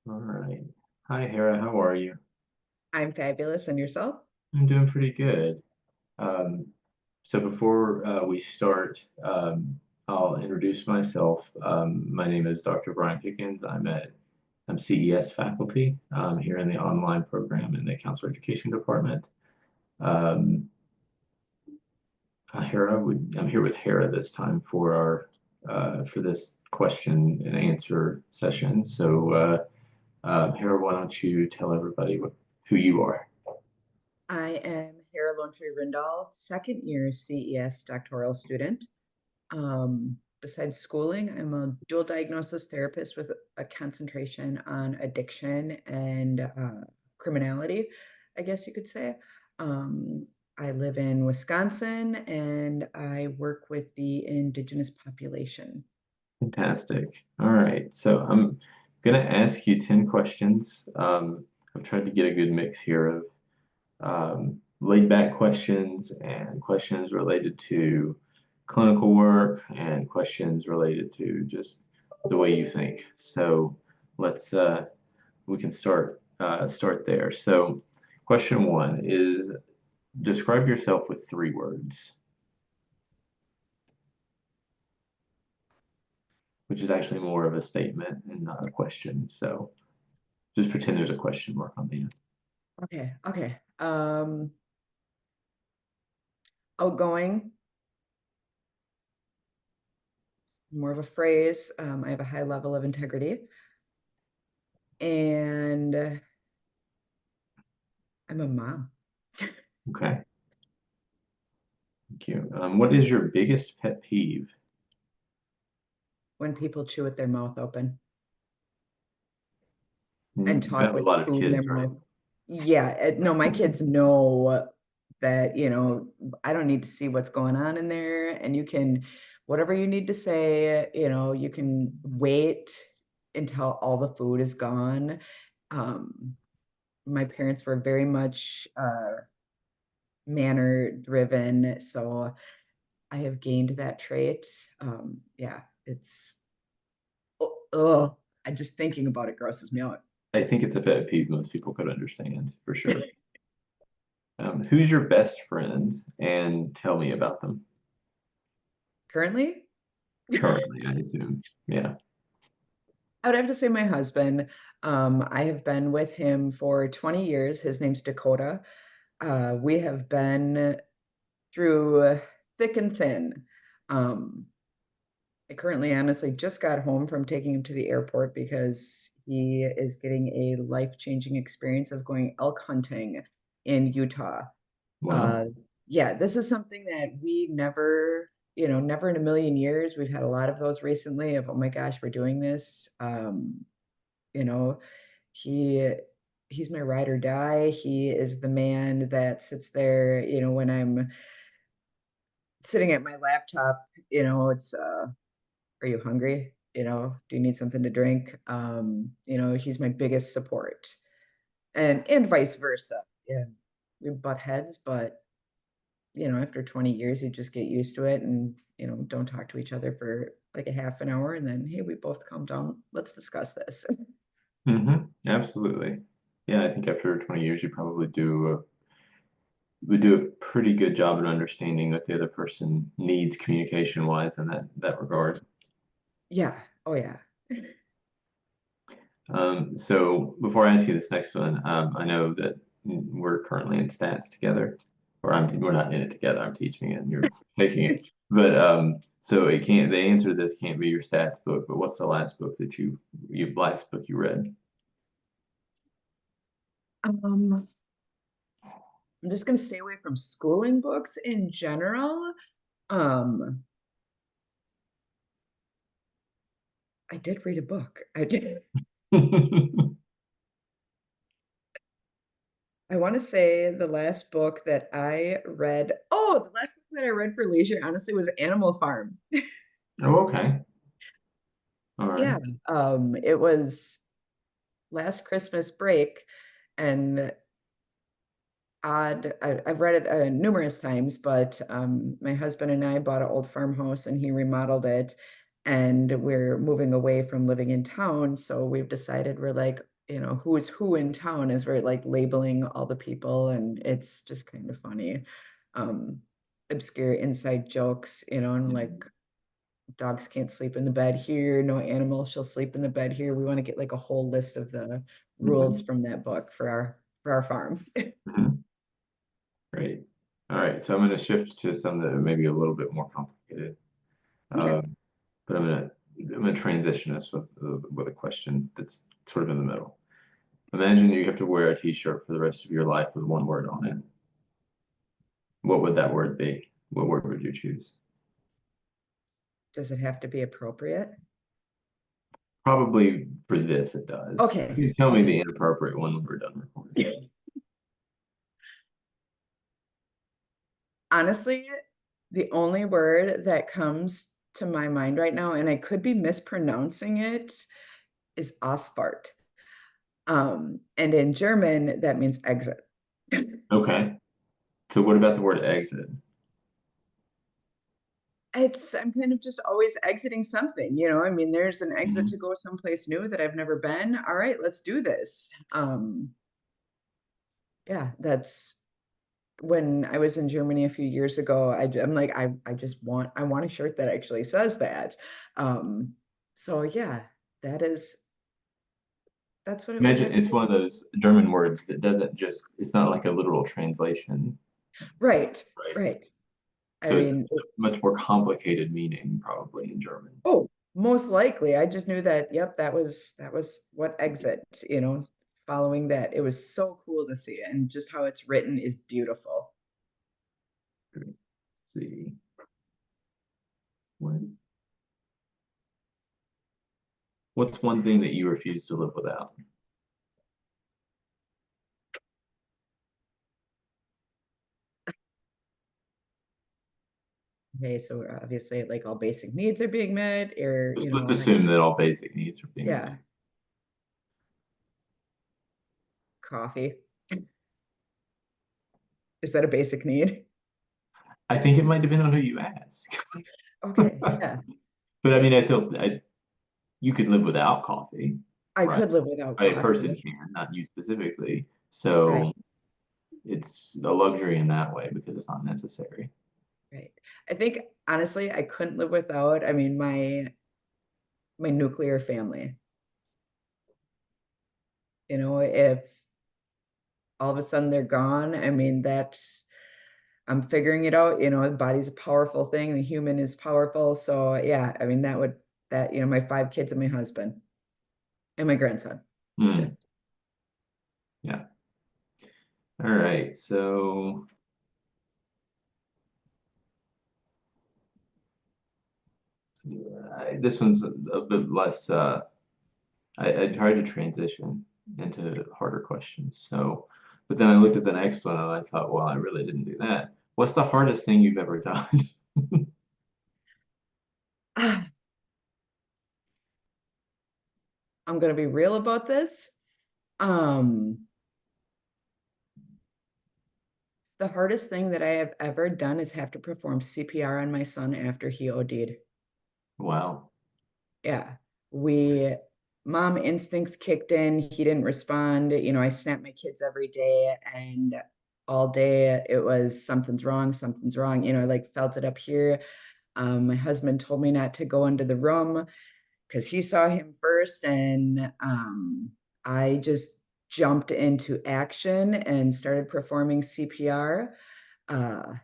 All right. Hi, Hera. How are you? I'm fabulous. And yourself? I'm doing pretty good. Um, so before we start, I'll introduce myself. My name is Dr. Bryon Pickens. I'm CES faculty here in the online program in the counselor education department. Um, I'm here with Hera this time for our for this question and answer session. Hera, why don't you tell everybody who you are? I am Hera Lonetree-Rindahl, second year CES doctoral student. Besides schooling, I'm a dual diagnosis therapist with a concentration on addiction and criminality, I guess you could say. Um, I live in Wisconsin and I work with the indigenous population. Fantastic. All right. So I'm going to ask you 10 questions. I've tried to get a good mix here of laid back questions and questions related to clinical work and questions related to just the way you think. So let's we can start there. So question one is describe yourself with 3 words, which is actually more of a statement and not a question. So just pretend there's a question mark on the end. Okay. Outgoing, more of a phrase. I have a high level of integrity. And I'm a mom. Okay, thank you. What is your biggest pet peeve? When people chew with their mouth open and You talk have a with lot of food in their kids, right? mouth. Yeah, no, my kids know that, I don't need to see what's going on in there. And you can, whatever you need to say, you can wait until all the food is gone. Um, my parents were very much manner driven. So I have gained that trait. Yeah, it's, oh, I just thinking about it grosses me out. I think it's a pet peeve most people could understand for sure. Who's your best friend and tell me about them Currently, currently, I assume. Yeah. I would have to say my husband. I have been with him for 20 years. His name's Dakota. We have been through thick and thin. Um, I currently honestly just got home from taking him to the airport because he is getting a life-changing experience of going elk hunting in Utah. Wow. Uh, yeah, this is something that we never, never in a million years. We've had a lot of those recently of, oh my gosh, we're doing this. You know, he he's my ride or die. He is the man that sits there, when I'm sitting at my laptop, it's are you hungry? Do you need something to drink? He's my biggest support. And vice versa. Yeah. We butt heads, but after 20 years, you just get used to it and, don't talk to each other for like a half an hour and then, hey, we both calm down. Let's discuss this. Absolutely. Yeah, I think after 20 years, you probably would do a pretty good job at understanding what the other person needs communication wise in that regard. Yeah. Oh, yeah. So before I ask you this next one, I know that we're currently in stats together, or we're not in it together. I'm teaching it and you're taking it. But so it can't. The answer to this can't be your stats book. But what's the last book that last book you read? Um, I'm just going to stay away from schooling books in general. Um, I did read a book. I did. I want to say the last book that I read, the last book that I read for leisure, honestly, was Animal Farm. Oh, okay. All Yeah. right. It was last Christmas break, and I've read it numerous times, but my husband and I bought an old farmhouse and he remodeled it, and we're moving away from living in town. So we've decided we're like, who is who in town as we're like labeling all the people, and it's just kind of funny. Um, Obscure inside jokes, and like dogs can't sleep in the bed here, no animal shall sleep in the bed here. We want to get like a whole list of the rules Mhm. from that book for our farm. Mhm. Great. All right, so I'm going to shift to some that are maybe a little bit more complicated. Sure. But I'm gonna transition us with a question that's sort of in the middle. Imagine you have to wear a t-shirt for the rest of your life with one word on it. What would that word be? What word would you choose? Does it have to be appropriate? Probably for this it does. Okay. You can tell me Okay. the inappropriate one when we're done recording. Honestly, the only word that comes to my mind right now, and I could be mispronouncing it, is Ausfahrt. And in German, that means exit. Okay. So what about the word exit? I'm kind of just always exiting something, I mean, there's an exit to Mhm. go someplace new that I've never been. All right, let's do this. Yeah, that's when I was in Germany a few years ago. I'm like, I want a shirt that actually says that. Um, so yeah, that is that's what it would Imagine have to it's be. one of those German words that doesn't just, it's not like a literal translation, Right, right? right. I So it's mean, much more complicated meaning probably in German. oh, most likely. I just knew that, yep, that was what exit, following that. It was so cool to see, and just how it's written is beautiful. Let's see. What, what's one thing that you refuse to live without? Okay, so obviously like all basic needs are being met, or Let's like, assume that all basic needs are being met. yeah, coffee. Is that a basic need? I think it might depend on who you ask. Okay, yeah. But I mean, you could live without coffee, I right? could live without A person coffee. can, not you specifically. Right, So it's a luxury in that way because it's not necessary. right. I think honestly, I couldn't live without, I mean, my nuclear family. If all of a sudden they're gone, I mean, I'm figuring it out. The body's a powerful thing, the human is powerful. So yeah, I mean, my 5 kids and my husband and my grandson. Hmm. Yeah. All right. So this one's a bit less. I tried to transition into harder questions. So, but then I looked at the next one and I thought, well, I really didn't do that. What's the hardest thing you've ever done? I'm going to be real about this. Um, the hardest thing that I have ever done is have to perform CPR on my son after he OD'd. Wow. Yeah. We Mom instincts kicked in. He didn't respond. I snap my kids every day, and all day it was something's wrong, something's wrong. I like felt it up here. My husband told me not to go into the room because he saw him first, and I just jumped into action and started performing CPR.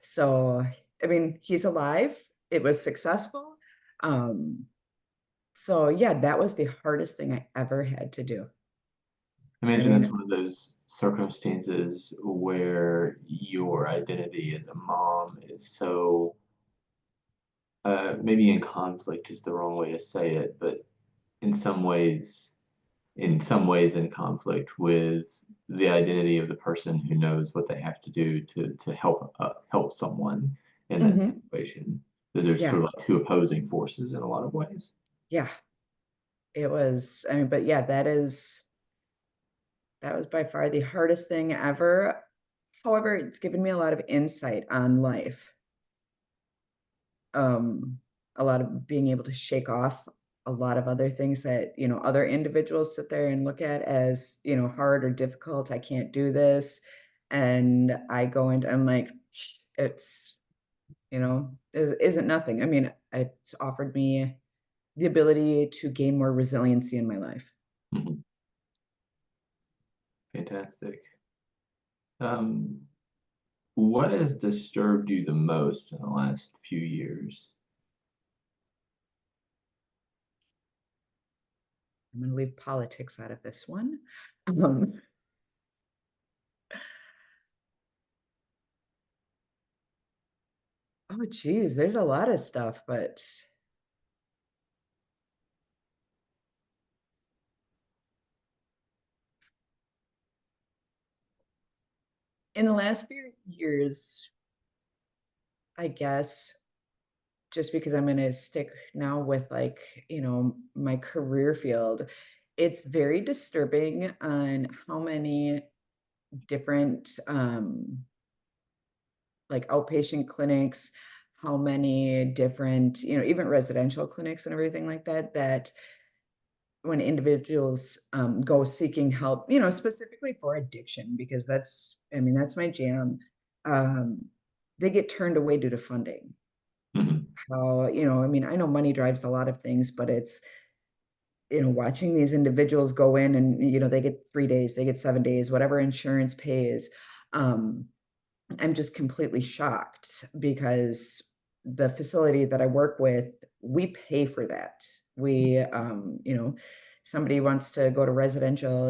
So I mean, he's alive. It was successful. Um, so yeah, that was the hardest thing I ever had to do. I Imagine that's mean, one of those circumstances where your identity as a mom is so maybe in conflict is the wrong way to say it, but in some ways, in conflict with the identity of the person who knows what they have to do to help someone in that mhm, situation. That there's yeah, sort of like two opposing forces in a lot of ways. yeah, it was. I mean, but yeah, that was by far the hardest thing ever. However, it's given me a lot of insight on life. Um, a lot of being able to shake off a lot of other things that, other individuals sit there and look at as, hard or difficult. I can't do this. And I go into, I'm like, it's, it isn't nothing. I mean, it's offered me the ability to gain more resiliency in my life. Mhm. Fantastic. Um, what has disturbed you the most in the last few years? I'm going to leave politics out of this one. Um, oh, geez, there's a lot of stuff, but in the last few years, I guess, just because I'm going to stick now with like, my career field, it's very disturbing on how many different like outpatient clinics, how many different, even residential clinics and everything like that, that when individuals go seeking help, specifically for addiction, because I mean, that's my jam. Um, they get turned away due to funding. Mhm. How, I mean, I know money drives a lot of things, but it's, watching these individuals go in and, they get 3 days, they get 7 days, whatever insurance pays. Um, I'm just completely shocked because the facility that I work with, we pay for that. Somebody wants to go to residential,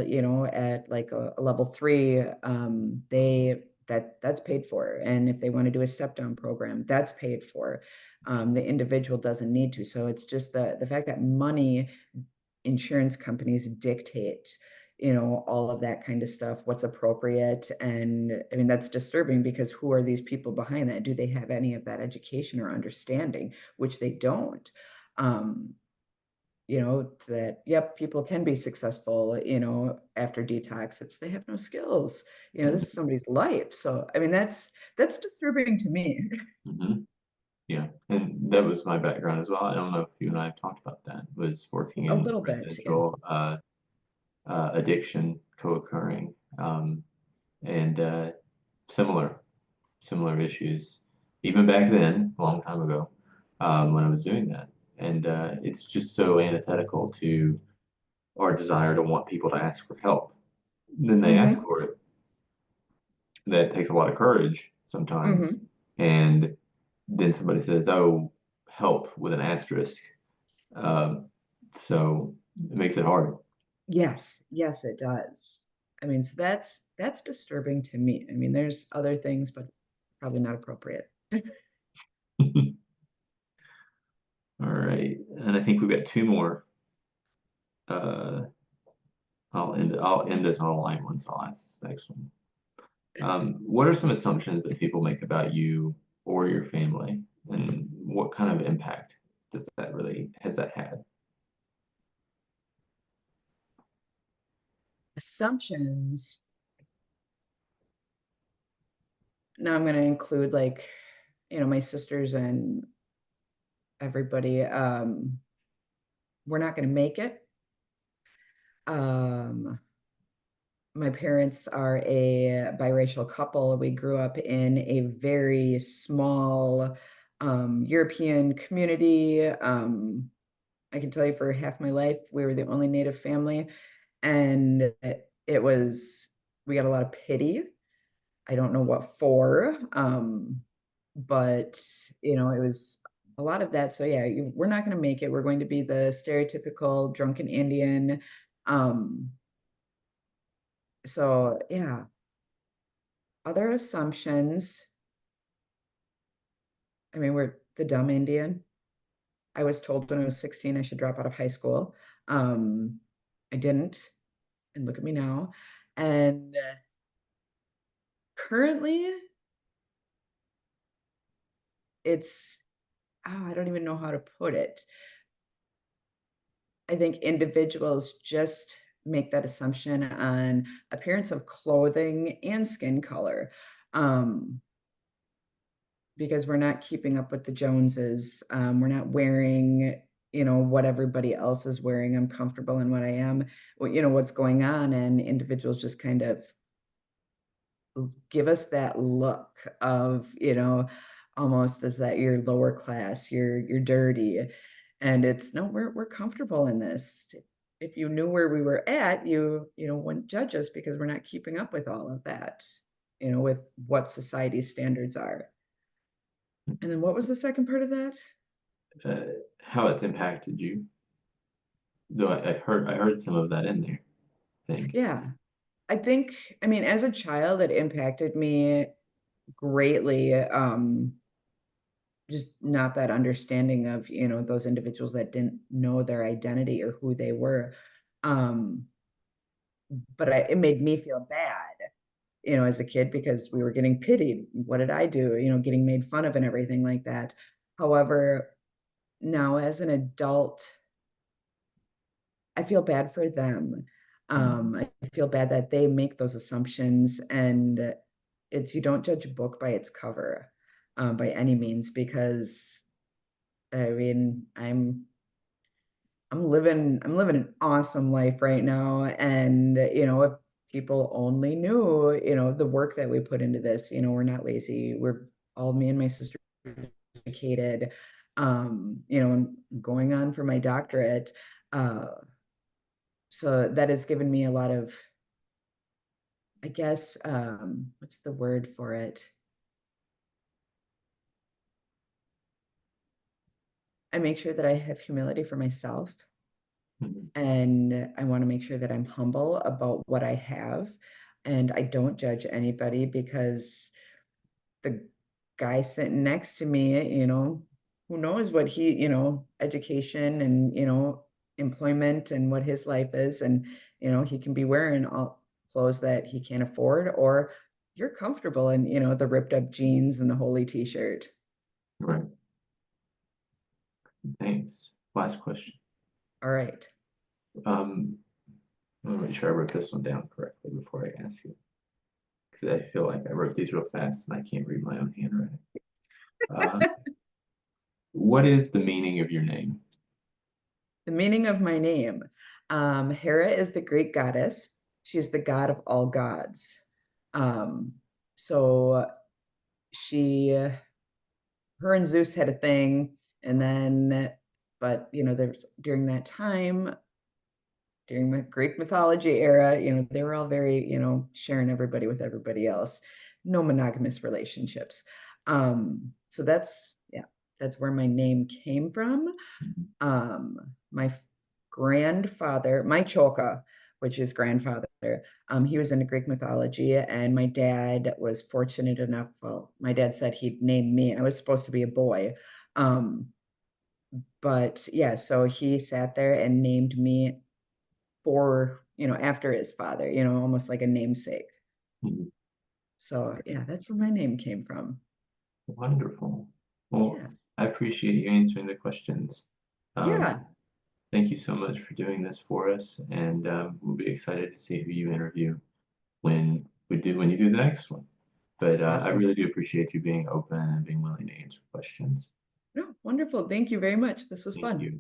at like a level 3, that's paid for. And if they want to do a step down program, that's paid for. The individual doesn't need to. So it's just the fact that money insurance companies dictate, all of that kind of stuff, what's appropriate. And I mean, that's disturbing because who are these people behind that? Do they have any of that education or understanding, which they don't? Um, that, yep, people can be successful, after detox. It's they have no skills. This is Mhm. somebody's life. So, I mean, that's disturbing to me. Mhm. Yeah, and that was my background as well. I don't know if you and I have talked about that, was working A in little bit, yeah. residential addiction co-occurring, and similar similar issues, even back then, a long time ago, when I was doing that. And it's just so antithetical to our desire to want people to ask for help. Then they ask Hmm. for it. That takes a lot of courage sometimes. Hmm. And then somebody says, "Oh, help," with an asterisk. Um, so it makes it hard. Yes, yes, it does. I mean, so that's disturbing to me. I mean, there's other things, but probably not appropriate. All right, and I think we've got two more. Uh, I'll end this on a light one, so I'll ask this next one. What are some assumptions that people make about you or your family, and what kind of impact has that had? Assumptions. Now I'm going to include like, my sisters and everybody. We're not going to make it. Um, my parents are a biracial couple. We grew up in a very small European community. I can tell you for half my life, we were the only Native family. And it was, we got a lot of pity. I don't know what for. But, it was a lot of that. So, yeah, we're not going to make it. We're going to be the stereotypical drunken Indian. Um, so, yeah, other assumptions. I mean, we're the dumb Indian. I was told when I was 16 I should drop out of high school. Um, I didn't. And look at me now. And currently, it's, oh, I don't even know how to put it. I think individuals just make that assumption on appearance of clothing and skin color, um, because we're not keeping up with the Joneses. We're not wearing. what everybody else is wearing. I'm comfortable in what I am, what's going on, and individuals just kind of give us that look of, almost as that you're lower class, you're dirty. And it's no, we're comfortable in this. If you knew where we were at, you wouldn't judge us because we're not keeping up with all of that, with what society's standards are. And then what was the second part of that? uh, how it's impacted you. Though I heard some of that in there, I think. Yeah. I think, I mean, as a child, it impacted me greatly. Just not that understanding of, those individuals that didn't know their identity or who they were. Um, but it made me feel bad, as a kid because we were getting pitied. What did I do? Getting made fun of and everything like that. However, now as an adult, I feel bad for them. Mhm. I feel bad that they make those assumptions, and you don't judge a book by its cover, by any means, because I mean, I'm living an awesome life right now. And, if people only knew, the work that we put into this, we're not lazy. We're all me and my sister educated, and going on for my doctorate. Uh, so that has given me a lot of, I guess, what's the word for it? I make sure that I have humility for myself. Mhm. And I want to make sure that I'm humble about what I have. And I don't judge anybody because the guy sitting next to me, who knows what education and, employment and what his life is. And, he can be wearing all clothes that he can't afford, or you're comfortable in, the ripped up jeans and the holy t-shirt. Right. Thanks. Last question. All right. Um, I'm gonna make sure I wrote this one down correctly before I ask you, because I feel like I wrote these real fast and I can't read my own handwriting. Uh, what is the meaning of your name? The meaning of my name. Hera is the Greek goddess. She is the god of all gods. Um, so she, her and Zeus had a thing, and then, but there's during that time, during the Greek mythology era, they were all very, sharing everybody with everybody else, no monogamous relationships. So that's where my name came from. My grandfather, my Choka, which is grandfather, he was into Greek mythology, and my dad was fortunate enough. Well, my dad said he'd name me. I was supposed to be a boy. Um, but yeah, so he sat there and named me for, after his father, almost like a namesake. Mhm. So yeah, that's where my name came from. Wonderful. Well, Yeah. I appreciate you answering the questions. Um, Yeah. Thank you so much for doing this for us, and we'll be excited to see who you interview when you do the next one. But I Awesome. really do appreciate you being open and being willing to answer questions. No, wonderful. Thank you very much. This was Thank fun. you.